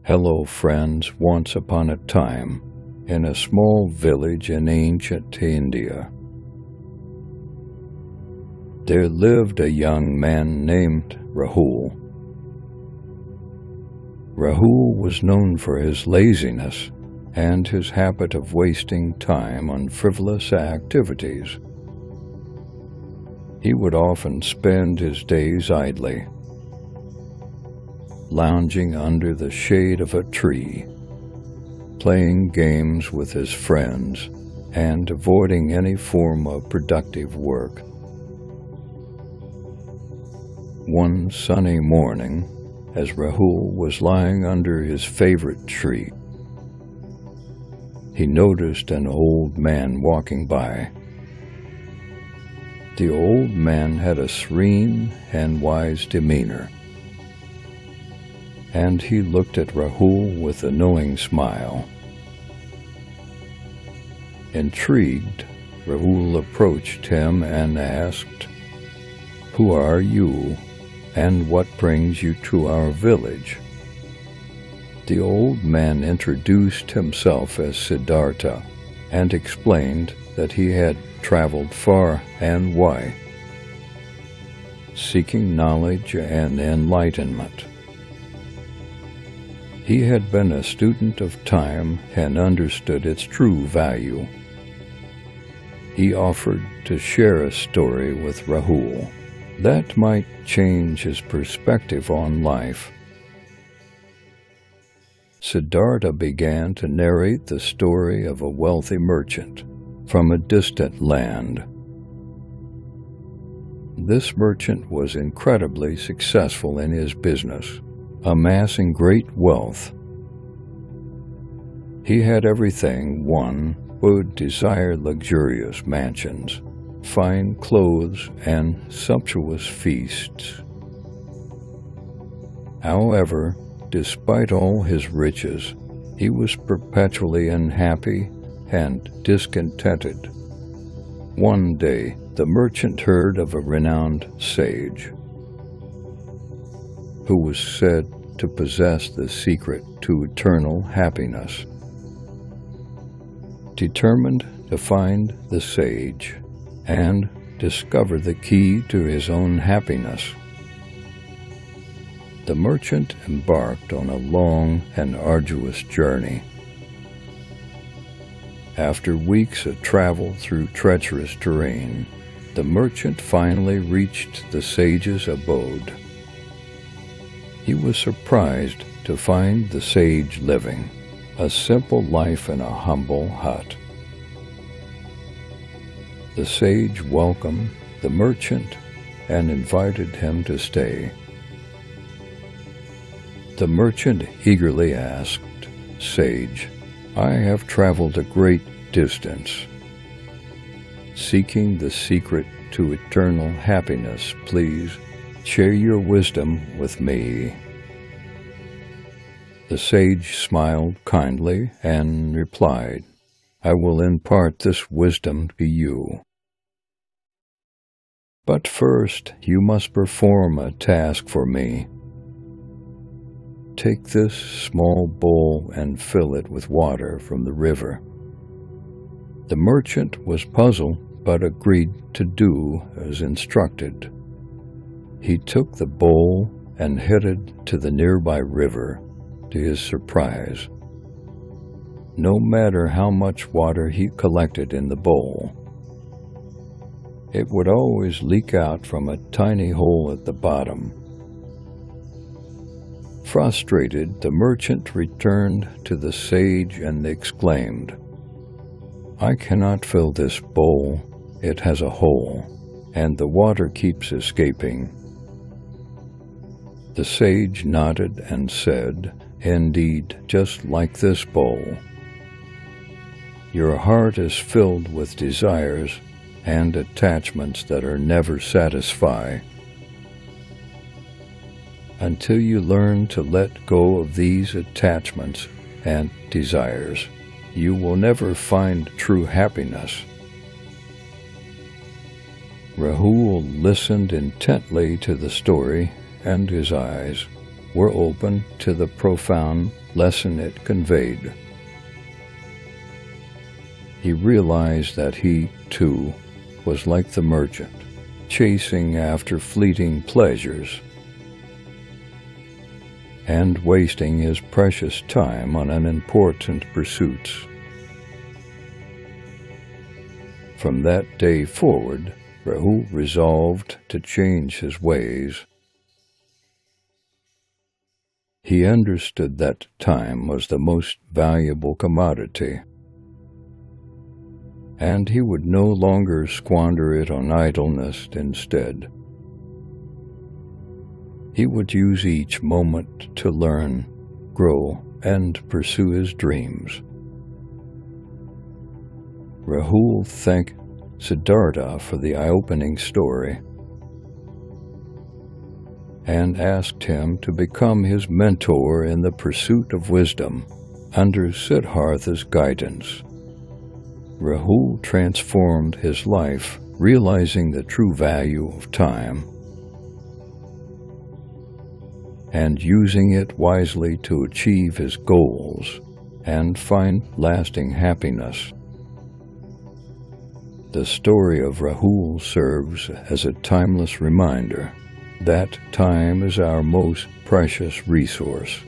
Hello, friends. Once upon a time, in a small village in ancient India, there lived a young man named Rahul. Rahul was known for his laziness and his habit of wasting time on frivolous activities. He would often spend his days idly, lounging under the shade of a tree, playing games with his friends, and avoiding any form of productive work. One sunny morning, as Rahul was lying under his favorite tree, he noticed an old man walking by. The old man had a serene and wise demeanor, and he looked at Rahul with a knowing smile. Intrigued, Rahul approached him and asked, "Who are you, and what brings you to our village?" The old man introduced himself as Siddhartha and explained that he had traveled far and wide, seeking knowledge and enlightenment. He had been a student of time and understood its true value. He offered to share a story with Rahul that might change his perspective on life. Siddhartha began to narrate the story of a wealthy merchant from a distant land. This merchant was incredibly successful in his business, amassing great wealth. He had everything one would desire: luxurious mansions, fine clothes, and sumptuous feasts. However, despite all his riches, he was perpetually unhappy and discontented. One day, the merchant heard of a renowned sage who was said to possess the secret to eternal happiness. Determined to find the sage and discover the key to his own happiness, the merchant embarked on a long and arduous journey. After weeks of travel through treacherous terrain, the merchant finally reached the sage's abode. He was surprised to find the sage living a simple life in a humble hut. The sage welcomed the merchant and invited him to stay. The merchant eagerly asked, "Sage, I have traveled a great distance, seeking the secret to eternal happiness. Please share your wisdom with me." The sage smiled kindly and replied, "I will impart this wisdom to you. But first, you must perform a task for me. Take this small bowl and fill it with water from the river." The merchant was puzzled, but agreed to do as instructed. He took the bowl and headed to the nearby river. To his surprise, no matter how much water he collected in the bowl, it would always leak out from a tiny hole at the bottom. Frustrated, the merchant returned to the sage and exclaimed, "I cannot fill this bowl. It has a hole, and the water keeps escaping." The sage nodded and said, "Indeed, just like this bowl. Your heart is filled with desires and attachments that are never satisfied. Until you learn to let go of these attachments and desires, you will never find true happiness." Rahul listened intently to the story, and his eyes were open to the profound lesson it conveyed. He realized that he, too, was like the merchant, chasing after fleeting pleasures and wasting his precious time on unimportant pursuits. From that day forward, Rahul resolved to change his ways. He understood that time was the most valuable commodity, and he would no longer squander it on idleness instead. He would use each moment to learn, grow, and pursue his dreams. Rahul thanked Siddhartha for the eye-opening story and asked him to become his mentor in the pursuit of wisdom under Siddhartha's guidance. Rahul transformed his life, realizing the true value of time and using it wisely to achieve his goals and find lasting happiness. The story of Rahul serves as a timeless reminder that time is our most precious resource,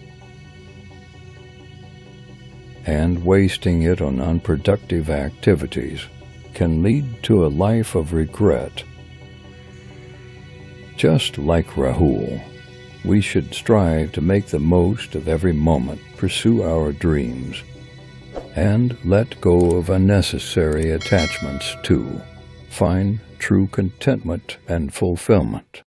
and wasting it on unproductive activities can lead to a life of regret. Just like Rahul, we should strive to make the most of every moment, pursue our dreams, and let go of unnecessary attachments to find true contentment and fulfillment.